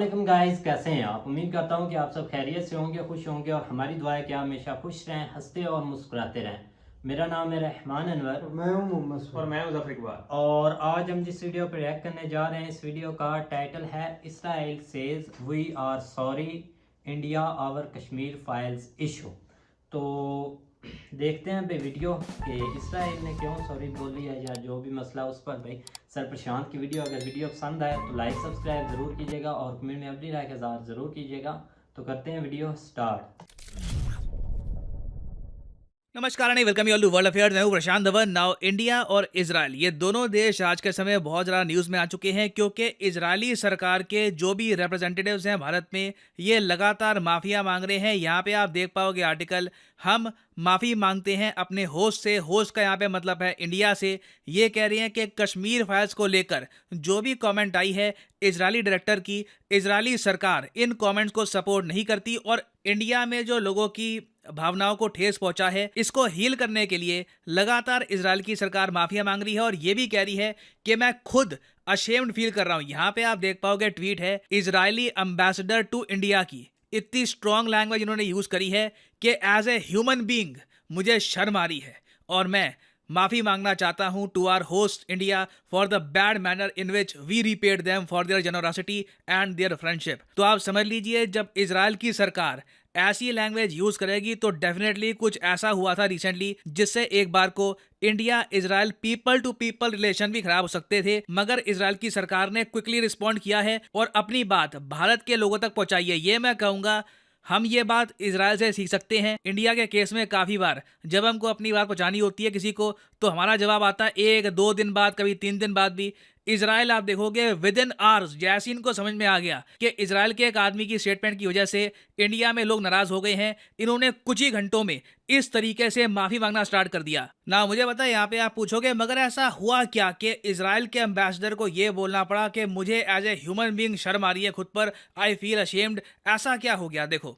वालेकुम गाइस, कैसे हैं आप। उम्मीद करता हूं कि आप सब खैरियत से होंगे, खुश होंगे और हमारी दुआ है कि आप हमेशा खुश रहें, हंसते और मुस्कुराते रहें। मेरा नाम है रहमान अनवर और मैं हूं मोहम्मद और सुहेल। मैं मुजफ्फर इकबाल। और आज हम जिस वीडियो पर रिएक्ट करने जा रहे हैं, इस वीडियो का टाइटल है Israel says we are sorry India our Kashmir files issue. तो देखते हैं भाई वीडियो कि इसराइल ने क्यों सॉरी बोली है या जो भी मसला उस पर। भाई सर प्रशांत की वीडियो, अगर वीडियो पसंद आए तो लाइक सब्सक्राइब ज़रूर कीजिएगा और कमेंट में अपनी राय का इज़हार ज़रूर कीजिएगा। तो करते हैं वीडियो स्टार्ट। नमस्कार and welcome you all to world affairs. मैं हूं प्रशांत धवन। नाउ इंडिया और इजराइल, ये दोनों देश आज के समय बहुत ज़्यादा न्यूज़ में आ चुके हैं क्योंकि इजरायली सरकार के जो भी रिप्रेजेंटेटिव्स हैं भारत में, ये लगातार माफिया मांग रहे हैं। यहाँ पे आप देख पाओगे आर्टिकल, हम माफ़ी मांगते हैं अपने होस्ट से। होस्ट का यहाँ पे मतलब है इंडिया से। ये कह रहे हैं कि कश्मीर फाइल्स को लेकर जो भी कमेंट आई है इजरायली डायरेक्टर की, इजरायली सरकार इन कमेंट्स को सपोर्ट नहीं करती और इंडिया में जो लोगों की भावनाओं को ठेस पहुंचा है, इसको हील करने के लिए लगातार इजराइल की सरकार माफिया मांग रही है और ये भी कह रही है कि मैं खुद अशेम्ड फील कर रहा हूं। यहाँ पे आप देख पाओगे ट्वीट है इजरायली एम्बेसडर टू इंडिया की। इतनी स्ट्रॉन्ग लैंग्वेज इन्होंने यूज करी है कि एज ए ह्यूमन बीइंग मुझे शर्म आ रही है और मैं माफी मांगना चाहता हूं to our host India for the bad manner in which we repaid them for their generosity and their friendship. तो आप समझ लीजिए, जब इजराइल की सरकार ऐसी लैंग्वेज यूज करेगी तो डेफिनेटली कुछ ऐसा हुआ था रिसेंटली जिससे एक बार को India Israel people to people relation भी खराब हो सकते थे। मगर इजराइल की सरकार ने क्विकली रिस्पॉन्ड किया है और अपनी बात भारत के लोगों तक पहुंचाई है। ये मैं कहूंगा हम ये बात इजराइल से सीख सकते हैं। इंडिया के केस में काफ़ी बार जब हमको अपनी बात पहुंचानी होती है किसी को, तो हमारा जवाब आता है 1-2 दिन बाद, कभी 3 दिन बाद भी। इजराइल आप देखोगे विद इन आवर्स, जैसे इनको समझ में आ गया कि इजराइल के एक आदमी की स्टेटमेंट की वजह से इंडिया में लोग नाराज हो गए हैं, इन्होंने कुछ ही घंटों में इस तरीके से माफी मांगना स्टार्ट कर दिया ना। मुझे पता है यहाँ पे आप पूछोगे मगर ऐसा हुआ क्या कि इजराइल के एम्बेसडर को ये बोलना पड़ा कि मुझे एज ए ह्यूमन बीइंग शर्म आ रही है खुद पर, आई फील अशेम्ड। ऐसा क्या हो गया? देखो,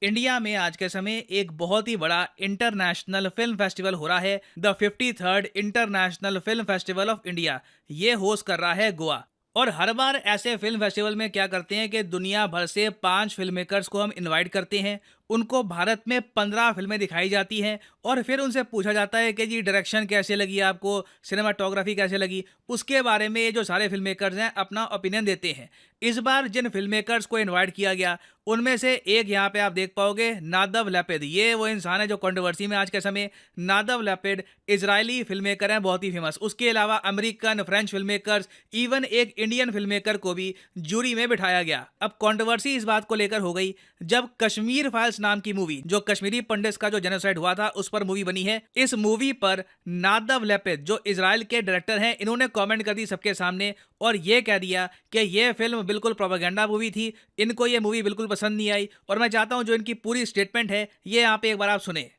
इंडिया में आज के समय एक बहुत ही बड़ा इंटरनेशनल फिल्म फेस्टिवल हो रहा है, the 53rd international film festival of India. ये होस्ट कर रहा है गोवा। और हर बार ऐसे फिल्म फेस्टिवल में क्या करते हैं कि दुनिया भर से 5 फिल्म मेकर्स को हम इनवाइट करते हैं, उनको भारत में 15 फिल्में दिखाई जाती हैं और फिर उनसे पूछा जाता है कि जी डायरेक्शन कैसे लगी आपको, सिनेमाटोग्राफी कैसे लगी। उसके बारे में ये जो सारे फिल्म मेकर्स हैं अपना ओपिनियन देते हैं। इस बार जिन फिल्म मेकर्स को इन्वाइट किया गया उनमें से एक यहाँ पे आप देख पाओगे नादव लैपिड। ये वो इंसान है जो कंट्रोवर्सी में आज के समय। Nadav Lapid Israeli film maker हैं, बहुत ही फेमस। उसके अलावा American, French film makers, even एक इंडियन फिल्म मेकर को भी जूरी में बिठाया गया। अब कंट्रोवर्सी इस बात को लेकर हो गई जब कश्मीर फाइल्स नाम की मूवी, जो कश्मीरी पंडित का जो जेनोसाइड हुआ था उस पर मूवी बनी है, इस मूवी पर नादव लैपिड जो इजराइल के डायरेक्टर हैं, इन्होंने कमेंट कर दी सबके सामने और ये कह दिया कि ये फिल्म बिल्कुल प्रोपेगेंडा मूवी थी, इनको ये मूवी बिल्कुल पसंद नहीं आई। और मैं चाहता हूं जो इनकी पूरी स्टेटमेंट है ये यहाँ पे एक बार आप सुने।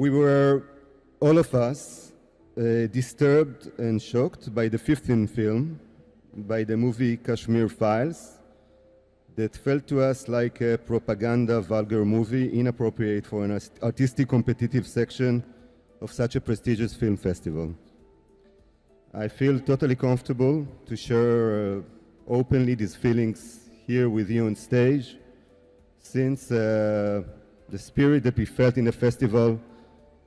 We were, all of us, disturbed and shocked by the 15th film, by the movie Kashmir Files, that felt to us like a propaganda vulgar movie, inappropriate for an artistic competitive section of such a prestigious film festival. I feel totally comfortable to share openly these feelings here with you on stage, since the spirit that we felt in the festival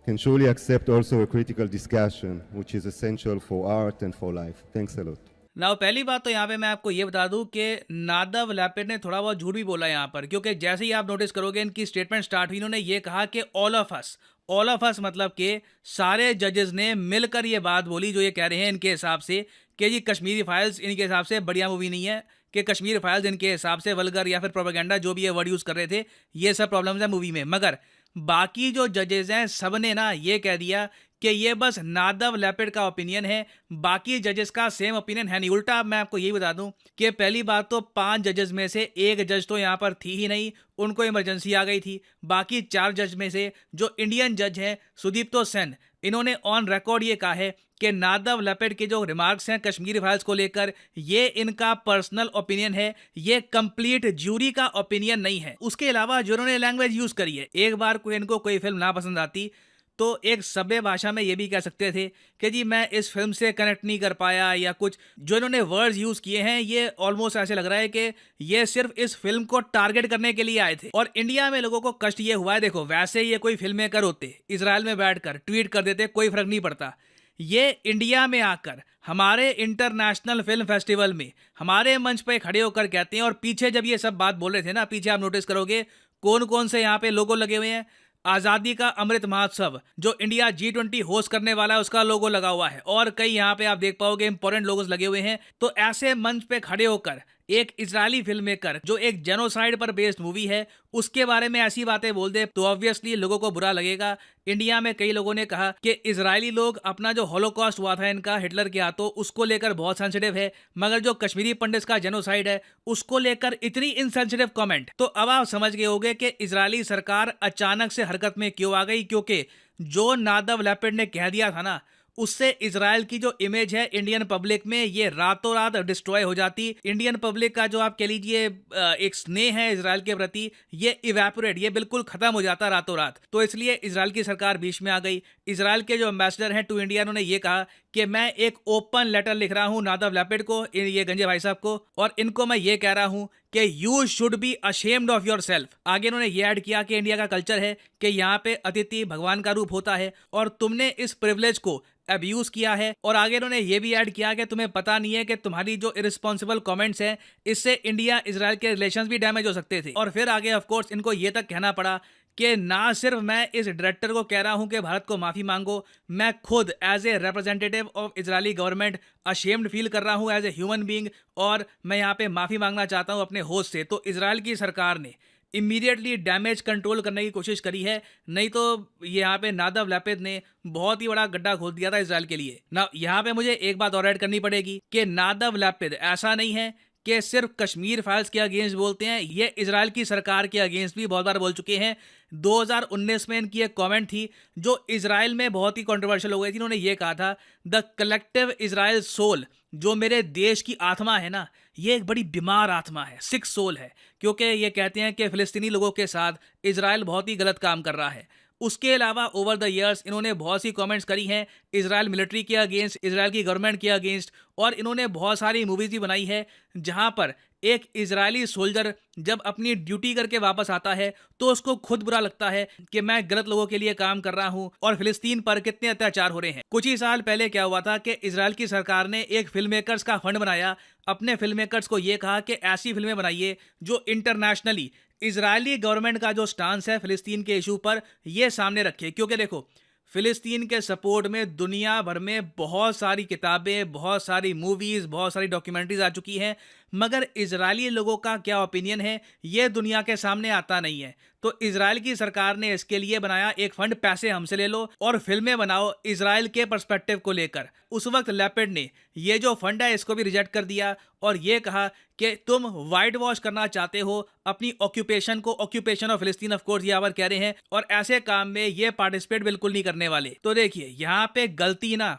can surely accept also a critical discussion, which is essential for art and for life. Thanks a lot. Now पहली बात तो यहाँ पे मैं आपको ये बता दूं कि नादव लैपिड ने थोड़ा बहुत झूठ भी बोला यहाँ पर, क्योंकि जैसे ही आप नोटिस करोगे इनकी स्टेटमेंट स्टार्ट हुई, इन्होंने ये कहा कि ऑल ऑफ अस मतलब कि सारे जजेस ने मिलकर ये बात बोली जो ये कह रहे हैं इनके हिसाब से कि जी कश्मीरी फाइल्स इनके हिसाब से बढ़िया मूवी नहीं है, कि कश्मीर फाइल्स इनके हिसाब से वल्गर या फिर प्रोपेगेंडा, जो भी ये वर्ड यूज़ कर रहे थे, ये सब प्रॉब्लम्स हैं मूवी में। मगर बाकी जो जजेस हैं सब ने ना ये कह दिया कि ये बस नादव लैपिड का ओपिनियन है, बाकी जजेस का सेम ओपिनियन है नहीं। उल्टा मैं आपको यही बता दूं कि पहली बात तो 5 जजेस में से एक जज तो यहाँ पर थी ही नहीं, उनको इमरजेंसी आ गई थी। बाकी 4 जज में से जो इंडियन जज हैं सुदीप्तो सेन, इन्होंने ऑन रिकॉर्ड ये कहा है कि नादव लैपिड के जो रिमार्क्स हैं कश्मीरी फाइल्स को लेकर, ये इनका पर्सनल ओपिनियन है, ये कंप्लीट ज्यूरी का ओपिनियन नहीं है। उसके अलावा जो उन्होंने लैंग्वेज यूज करी है, एक बार कोई इनको कोई फिल्म ना पसंद आती तो एक सभ्य भाषा में ये भी कह सकते थे कि जी मैं इस फिल्म से कनेक्ट नहीं कर पाया, या कुछ जो इन्होंने वर्ड्स यूज़ किए हैं ये ऑलमोस्ट ऐसे लग रहा है कि ये सिर्फ इस फिल्म को टारगेट करने के लिए आए थे। और इंडिया में लोगों को कष्ट ये हुआ है, देखो वैसे ये कोई फिल्म मेकर होते इजराइल में बैठकर ट्वीट कर देते, कोई फर्क नहीं पड़ता। ये इंडिया में आकर हमारे इंटरनेशनल फिल्म फेस्टिवल में हमारे मंच पे खड़े होकर कहते हैं, और पीछे जब ये सब बात बोल रहे थे ना, पीछे आप नोटिस करोगे कौन कौन से यहाँ पे लोगो लगे हुए हैं। आज़ादी का अमृत महोत्सव जो इंडिया G20 होस्ट करने वाला है उसका लोगो लगा हुआ है, और कई यहाँ पे आप देख पाओगे इंपॉर्टेंट लोगोस लगे हुए हैं। तो ऐसे मंच पे खड़े होकर एक इजरायली फिल्म मेकर जो एक जेनोसाइड पर बेस्ड मूवी है उसके बारे में ऐसी बातें बोल दे तो ऑब्वियसली लोगों को बुरा लगेगा। इंडिया में कई लोगों ने कहा कि इजरायली लोग अपना जो हॉलोकॉस्ट हुआ था इनका हिटलर के हाथों उसको लेकर बहुत सेंसिटिव है, मगर जो कश्मीरी पंडित का जेनोसाइड है उसको लेकर इतनी इनसेंसिटिव कमेंट। तो अब आप समझ गए होंगे कि इजरायली सरकार अचानक से हरकत में क्यों आ गई, क्योंकि जो नादव लैपिड ने कह दिया था ना, उससे इजराइल की जो इमेज है इंडियन पब्लिक में ये रातों रात डिस्ट्रॉय हो जाती। इंडियन पब्लिक का जो आप कह लीजिए एक स्नेह है इजराइल के प्रति, ये इवेपोरेट, ये बिल्कुल खत्म हो जाता रातों रात। तो इसलिए इजराइल की सरकार बीच में आ गई। इजराइल के जो एम्बेसडर हैं टू इंडिया, उन्होंने ये कहा कि मैं एक ओपन लेटर लिख रहा हूं नादव लैपिड को, ये गंजे भाई साहब को, और इनको मैं ये कह रहा हूं कि you should be ashamed of your self. आगे उन्होंने ये ऐड किया कि इंडिया का कल्चर है कि यहाँ पे अतिथि भगवान का रूप होता है और तुमने इस प्रिविलेज को अब्यूज किया है। और आगे उन्होंने ये भी ऐड किया कि तुम्हें पता नहीं है कि तुम्हारी जो इरिस्पॉन्सिबल कमेंट्स हैं इससे इंडिया इजराइल के रिलेशंस भी डैमेज हो सकते थे। और फिर आगे ऑफ कोर्स इनको ये तक कहना पड़ा कि ना सिर्फ मैं इस डायरेक्टर को कह रहा हूं कि भारत को माफ़ी मांगो, मैं खुद as a representative of Israeli government ashamed feel कर रहा हूं एज ए ह्यूमन बीइंग, और मैं यहाँ पे माफ़ी मांगना चाहता हूं अपने होस्ट से। तो इजराइल की सरकार ने इमीडिएटली डैमेज कंट्रोल करने की कोशिश करी है, नहीं तो यहाँ पे नादव लैपिड ने बहुत ही बड़ा गड्ढा खोल दिया था इजराइल के लिए ना। यहाँ पे मुझे एक बात और ऐड करनी पड़ेगी कि नादव लैपिड ऐसा नहीं है कि सिर्फ कश्मीर फाइल्स के अगेंस्ट बोलते हैं, ये इजराइल की सरकार के अगेंस्ट भी बहुत बार बोल चुके हैं। 2019 में इनकी एक कमेंट थी जो इजराइल में बहुत ही कंट्रोवर्शियल हो गई थी। इन्होंने ये कहा था द कलेक्टिव इजराइल सोल, जो मेरे देश की आत्मा है ना, ये एक बड़ी बीमार आत्मा है, सिक सोल है, क्योंकि ये कहते हैं कि फिलिस्तीनी लोगों के साथ इजराइल बहुत ही गलत काम कर रहा है। उसके अलावा ओवर द ईयर्स इन्होंने बहुत सी कमेंट्स करी हैं इजराइल मिलिट्री के अगेंस्ट, इजराइल की गवर्नमेंट के अगेंस्ट, और इन्होंने बहुत सारी मूवीज़ भी बनाई है जहां पर एक इजरायली सोल्जर जब अपनी ड्यूटी करके वापस आता है तो उसको खुद बुरा लगता है कि मैं गलत लोगों के लिए काम कर रहा हूं और फिलिस्तीन पर कितने अत्याचार हो रहे हैं। कुछ ही साल पहले क्या हुआ था कि इजराइल की सरकार ने एक फिल्म मेकर्स का फंड बनाया, अपने फिल्म मेकर्स को ये कहा कि ऐसी फिल्में बनाइए जो इंटरनेशनली इजरायली गवर्नमेंट का जो स्टांस है फिलिस्तीन के इशू पर ये सामने रखे। क्योंकि देखो फिलिस्तीन के सपोर्ट में दुनिया भर में बहुत सारी किताबें, बहुत सारी मूवीज़, बहुत सारी डॉक्यूमेंट्रीज आ चुकी हैं, मगर इजरायली लोगों का क्या ओपिनियन है ये दुनिया के सामने आता नहीं है। तो इजराइल की सरकार ने इसके लिए बनाया एक फंड, पैसे हमसे ले लो और फिल्में बनाओ इजराइल के पर्सपेक्टिव को लेकर। उस वक्त लैपिड ने ये जो फंड है इसको भी रिजेक्ट कर दिया और ये कहा कि तुम वाइट वॉश करना चाहते हो अपनी ऑक्यूपेशन को, ऑक्यूपेशन ऑफ फिलिस्तीन ऑफ कोर्स यहाँ पर कह रहे हैं, और ऐसे काम में ये पार्टिसिपेट बिल्कुल नहीं करने वाले। तो देखिए यहाँ पे गलती ना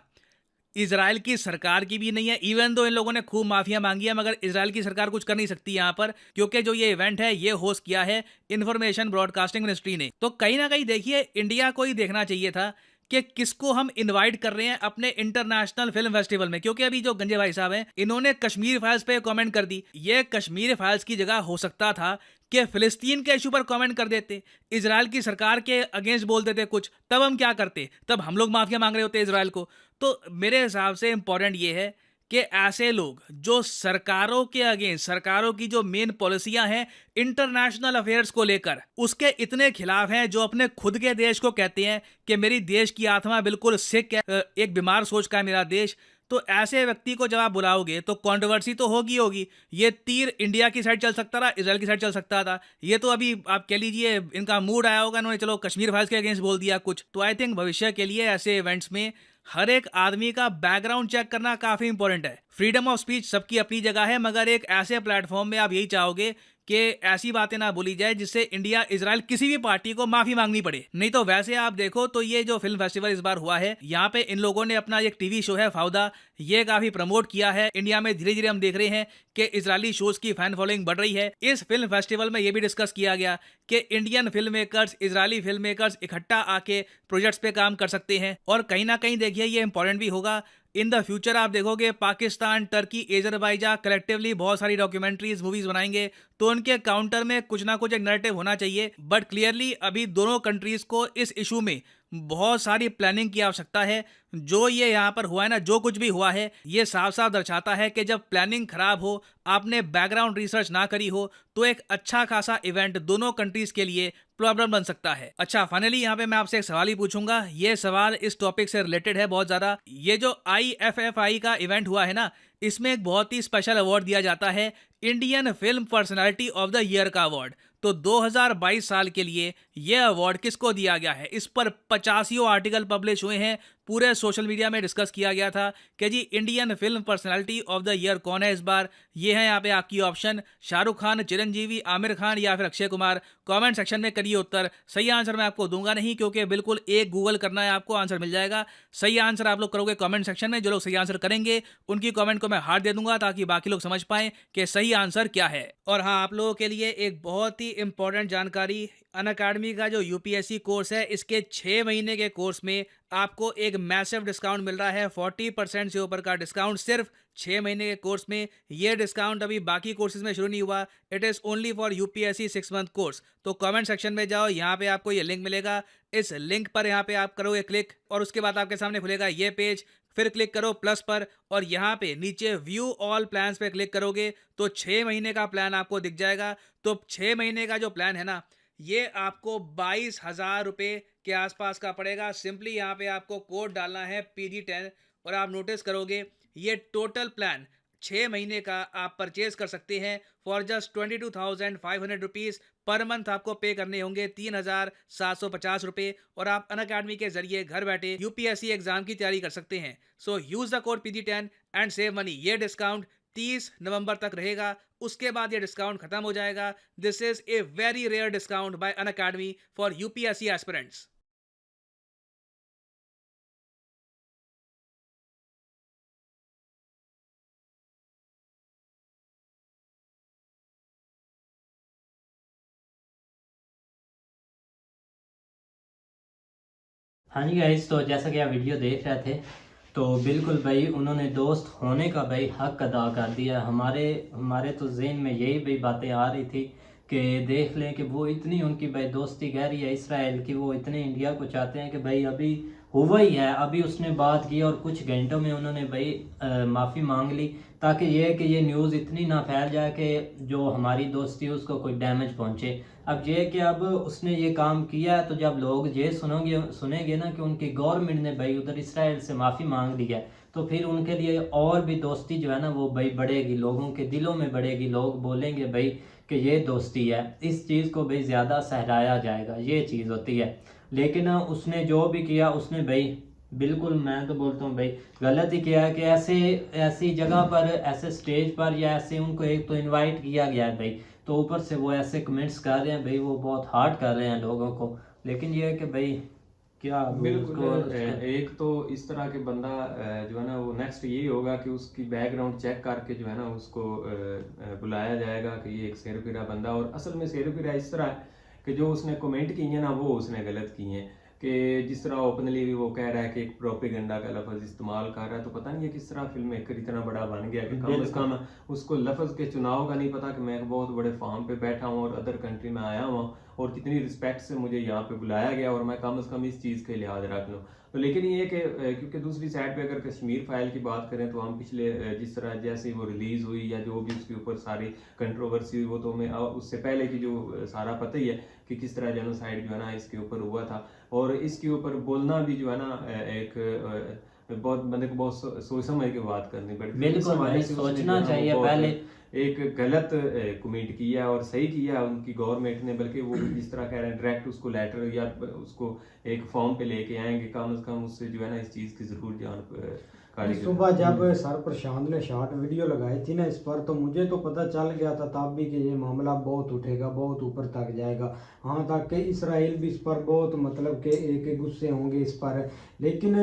इजराइल की सरकार की भी नहीं है, इवन दो इन लोगों ने खूब माफिया मांगी है, मगर इजराइल की सरकार कुछ कर नहीं सकती यहाँ पर, क्योंकि जो ये इवेंट है ये होस्ट किया है इंफॉर्मेशन ब्रॉडकास्टिंग मिनिस्ट्री ने। तो कहीं ना कहीं देखिए इंडिया को ही देखना चाहिए था कि किसको हम इनवाइट कर रहे हैं अपने इंटरनेशनल फिल्म फेस्टिवल में। क्योंकि अभी जो गंजे भाई साहब हैं इन्होंने कश्मीर फाइल्स पे कमेंट कर दी, ये कश्मीर फाइल्स की जगह हो सकता था कि फिलिस्तीन के इशू पर कमेंट कर देते, इजराइल की सरकार के अगेंस्ट बोल देते कुछ, तब हम क्या करते, तब हम लोग माफिया मांग रहे होते इजराइल को। तो मेरे हिसाब से इंपॉर्टेंट ये है कि ऐसे लोग जो सरकारों के अगेंस्ट, सरकारों की जो मेन पॉलिसियां हैं इंटरनेशनल अफेयर्स को लेकर उसके इतने खिलाफ हैं, जो अपने खुद के देश को कहते हैं कि मेरी देश की आत्मा बिल्कुल सिक है, एक बीमार सोच का है मेरा देश, तो ऐसे व्यक्ति को जब आप बुलाओगे तो कंट्रोवर्सी तो होगी। ये तीर इंडिया की साइड चल सकता था, इजराइल की साइड चल सकता था। ये तो अभी आप कह लीजिए इनका मूड आया होगा, इन्होंने चलो कश्मीर फाइल्स के अगेंस्ट बोल दिया कुछ। तो आई थिंक भविष्य के लिए ऐसे इवेंट्स में हर एक आदमी का बैकग्राउंड चेक करना काफी इंपॉर्टेंट है। फ्रीडम ऑफ स्पीच सबकी अपनी जगह है, मगर एक ऐसे प्लेटफॉर्म में आप यही चाहोगे कि ऐसी बातें ना बोली जाए जिससे इंडिया इजराइल किसी भी पार्टी को माफी मांगनी पड़े। नहीं तो वैसे आप देखो तो ये जो फिल्म फेस्टिवल इस बार हुआ है, यहाँ पे इन लोगों ने अपना एक टीवी शो है फाउदा, ये काफी प्रमोट किया है। इंडिया में धीरे धीरे हम देख रहे हैं कि इजरायली शोज की फैन फॉलोइंग बढ़ रही है। इस फिल्म फेस्टिवल में ये भी डिस्कस किया गया कि Indian film makers, Israeli film makers इकट्ठा आके प्रोजेक्ट्स पे काम कर सकते हैं। और कहीं ना कहीं देखिए ये इंपॉर्टेंट भी होगा इन द फ्यूचर। आप देखोगे पाकिस्तान, टर्की, अजरबैजान कलेक्टिवली बहुत सारी डॉक्यूमेंट्रीज, मूवीज बनाएंगे, तो उनके काउंटर में कुछ ना कुछ एक नैरेटिव होना चाहिए। बट क्लियरली अभी दोनों कंट्रीज को इस इशू में बहुत सारी प्लानिंग की आवश्यकता है। जो ये यहाँ पर हुआ है ना, जो कुछ भी हुआ है, ये साफ साफ दर्शाता है कि जब प्लानिंग खराब हो, आपने बैकग्राउंड रिसर्च ना करी हो, तो एक अच्छा खासा इवेंट दोनों कंट्रीज के लिए प्रॉब्लम बन सकता है। अच्छा, फाइनली यहाँ पे मैं आपसे एक सवाल ही पूछूंगा। ये सवाल इस टॉपिक से रिलेटेड है बहुत ज्यादा। ये जो IFFI का इवेंट हुआ है ना, इसमें एक बहुत ही स्पेशल अवार्ड दिया जाता है, Indian film personality of the year का अवार्ड। तो 2022 साल के लिए यह अवार्ड किसको दिया गया है, इस पर 85 आर्टिकल पब्लिश हुए हैं। पूरे सोशल मीडिया में डिस्कस किया गया था कि जी Indian film personality of the year कौन है इस बार। ये है यहाँ पे आपकी ऑप्शन, शाहरुख खान, चिरंजीवी, आमिर खान या फिर अक्षय कुमार। कमेंट सेक्शन में करिए उत्तर। सही आंसर मैं आपको दूंगा नहीं, क्योंकि बिल्कुल एक गूगल करना है, आपको आंसर मिल जाएगा। सही आंसर आप लोग करोगे कमेंट सेक्शन में। जो लोग सही आंसर करेंगे उनकी कमेंट को मैं हार्ट दे दूंगा, ताकि बाकी लोग समझ पाएं कि सही आंसर क्या है। और हाँ, आप लोगों के लिए एक बहुत ही इंपॉर्टेंट जानकारी, अनअकैडमी का जो UPSC कोर्स है, इसके 6 महीने के कोर्स में आपको एक मैसिव डिस्काउंट मिल रहा है। 40% से ऊपर का डिस्काउंट सिर्फ 6 महीने के कोर्स में। ये डिस्काउंट अभी बाकी कोर्सेज में शुरू नहीं हुआ। It is only for UPSC 6 month course. तो कमेंट सेक्शन में जाओ, यहाँ पे आपको ये लिंक मिलेगा। इस लिंक पर यहाँ पे आप करोगे क्लिक, और उसके बाद आपके सामने खुलेगा ये पेज। फिर क्लिक करो प्लस पर, और यहाँ पे नीचे व्यू ऑल प्लान्स पे क्लिक करोगे तो 6 महीने का प्लान आपको दिख जाएगा। तो 6 महीने का जो प्लान है ना, ये आपको 22,000 रुपये के आसपास का पड़ेगा। सिंपली यहाँ पे आपको कोड डालना है PG10, और आप नोटिस करोगे ये टोटल प्लान 6 महीने का आप परचेज कर सकते हैं for just 22,500 rupees per month. आपको पे करने होंगे 3,750 रुपये, और आप अनअकैडमी के जरिए घर बैठे UPSC एग्जाम की तैयारी कर सकते हैं। So use the code PG10 and save money. ये डिस्काउंट 30 नवंबर तक रहेगा, उसके बाद ये डिस्काउंट खत्म हो जाएगा। This is a very rare discount by Unacademy for UPSC aspirants. हाँ जी गाइस, तो जैसा कि आप वीडियो देख रहे थे, तो बिल्कुल भाई उन्होंने दोस्त होने का भाई हक अदा कर दिया। हमारे हमारे तो ज़हन में यही भाई बातें आ रही थी कि देख लें कि वो इतनी उनकी भाई दोस्ती गहरी है इसराइल की, वो इतने इंडिया को चाहते हैं कि भाई अभी हुआ ही है, अभी उसने बात की और कुछ घंटों में उन्होंने भाई माफ़ी मांग ली, ताकि ये कि ये न्यूज़ इतनी ना फैल जाए कि जो हमारी दोस्ती है उसको कोई डैमेज पहुंचे। अब ये कि अब उसने ये काम किया है, तो जब लोग ये सुनेंगे ना कि उनकी गवर्नमेंट ने भाई उधर इसराइल से माफ़ी मांग ली है, तो फिर उनके लिए और भी दोस्ती जो है ना वो भाई बढ़ेगी, लोगों के दिलों में बढ़ेगी। लोग बोलेंगे भाई कि ये दोस्ती है, इस चीज़ को भाई ज़्यादा सहराया जाएगा, ये चीज़ होती है। लेकिन उसने जो भी किया उसने भाई बिल्कुल, मैं तो बोलता हूँ भाई गलत ही किया है कि ऐसी जगह पर, ऐसे स्टेज पर, या ऐसे उनको एक तो इनवाइट किया गया है भाई, तो ऊपर से वो ऐसे कमेंट्स कर रहे हैं भाई, वो बहुत हार्ड कर रहे हैं लोगों को। लेकिन ये है कि भाई क्या बिल्कुल एक तो इस तरह के बंदा जो है ना, वो नेक्स्ट यही होगा कि उसकी बैकग्राउंड चेक करके जो है ना उसको बुलाया जाएगा कि ये एक सेरफिरा बंदा। और असल में सेरफिरा इस तरह है कि जो उसने कमेंट किए हैं ना वो उसने गलत किए हैं। कि जिस तरह ओपनली भी वो कह रहा है कि एक प्रोपेगेंडा का लफ्ज़ इस्तेमाल कर रहा है, तो पता नहीं है किस तरह फिल्म मेकर इतना बड़ा बन गया कि कम से कम उसको लफ्ज़ के चुनाव का नहीं पता कि मैं एक बहुत बड़े फार्म पे बैठा हूँ और अदर कंट्री में आया हूँ और कितनी रिस्पेक्ट से मुझे यहाँ पे बुलाया गया और मैं कम से कम इस चीज़ के लिहाज रख लूँ। तो लेकिन ये कि क्योंकि दूसरी साइड पे अगर कश्मीर फाइल की बात करें तो हम पिछले जिस तरह जैसे वो रिलीज़ हुई या जो भी उसके ऊपर सारी कंट्रोवर्सी हुई, वो तो हमें उससे पहले की जो सारा पता ही है कि किस तरह जेनोसाइड जो है ना इसके ऊपर हुआ था। और इसके ऊपर बोलना भी जो है ना एक बहुत बंदे को बहुत सोच समझ के बात करनी पड़ती है। बिल्कुल भाई, सोचना चाहिए पहले। एक गलत कमेंट किया और सही किया उनकी गवर्नमेंट ने, बल्कि वो जिस तरह कह रहे हैं डायरेक्ट उसको लेटर या उसको एक फॉर्म पे लेके आएंगे, कम से कम उससे जो है ना इस चीज़ की ज़रूर जान कारीगर। सुबह जब सर प्रशांत ने शॉर्ट वीडियो लगाई थी ना इस पर, तो मुझे तो पता चल गया था तब भी कि ये मामला बहुत उठेगा, बहुत ऊपर तक जाएगा। हाँ तक कि इसराइल भी इस पर बहुत मतलब कि एक गुस्से होंगे इस पर। लेकिन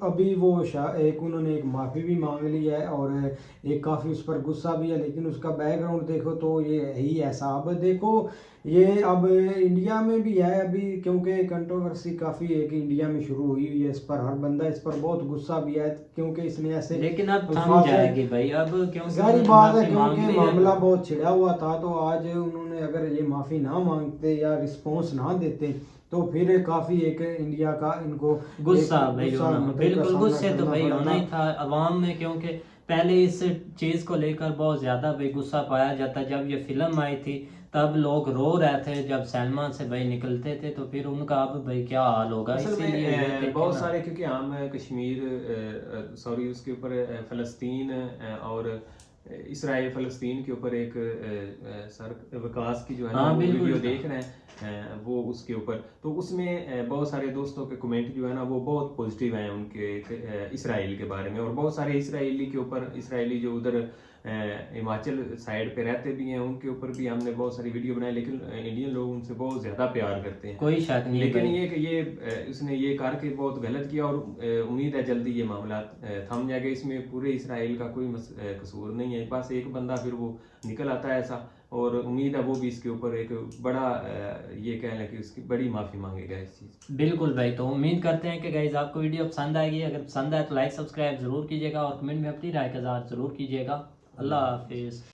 अभी वो एक उन्होंने एक माफ़ी भी मांग ली है और एक काफ़ी उस पर गुस्सा भी है। लेकिन उसका बैकग्राउंड देखो तो ये है ही ऐसा। अब देखो ये अब इंडिया में भी है अभी, क्योंकि कंट्रोवर्सी काफ़ी एक इंडिया में शुरू हुई हुई है इस पर। हर बंदा इस पर बहुत गुस्सा भी है क्योंकि इसने ऐसे लेकिन अब थम अल्फाज जाएगी भाई, अब क्योंकि जारी उन्होंने बात है माफी मांग क्योंकि ली है। मामला बहुत छिड़ा हुआ था। तो आज उन्होंने अगर ये माफ़ी ना मांगते या रिस्पॉन्स ना देते तो फिर काफ़ी एक इंडिया का इनको गुस्सा एक भाई गुस्सा होना, मतलब का बिल्कुल सामना गुस्से तो करना भाई पड़ा होना था। ही था अवाम में, क्योंकि पहले इस चीज़ को लेकर बहुत ज़्यादा भाई गुस्सा पाया जाता। जब ये फिल्म आई थी तब लोग रो रहे थे, जब सलमान से भाई निकलते थे, तो फिर उनका अब भाई क्या हाल होगा। असल इसीलिए ये में देखे बहुत ना। सारे, क्योंकि हम कश्मीर सॉरी उसके ऊपर फ़लस्तीन और इसराइल फ़लस्तीन के ऊपर एक सर विकास की जो है ना हाँ वो बिल्कुल वीडियो था। देख रहे हैं वो उसके ऊपर। तो उसमें बहुत सारे दोस्तों के कमेंट जो है ना वो बहुत पॉजिटिव हैं उनके इसराइल के बारे में। और बहुत सारे इसराइली के ऊपर, इसराइली जो उधर हिमाचल साइड पे रहते भी हैं उनके ऊपर भी हमने बहुत सारी वीडियो बनाई। लेकिन इंडियन लोग उनसे बहुत ज़्यादा प्यार करते हैं, कोई शक नहीं लेकिन भाई। ये कि ये उसने ये करके बहुत गलत किया। और उम्मीद है जल्दी ये मामला थम जाएगा। इसमें पूरे इसराइल का कोई कसूर नहीं है, बस एक बंदा फिर वो निकल आता है ऐसा। और उम्मीद है वो भी इसके ऊपर एक बड़ा ये कह लें कि उसकी बड़ी माफ़ी मांगेगा इस चीज़। बिल्कुल भाई, तो उम्मीद करते हैं कि गाइज आपको वीडियो पसंद आएगी। अगर पसंद आए तो लाइक सब्सक्राइब जरूर कीजिएगा और कमेंट में अपनी राय का इज़हार जरूर कीजिएगा। अल्लाह हाफिज़।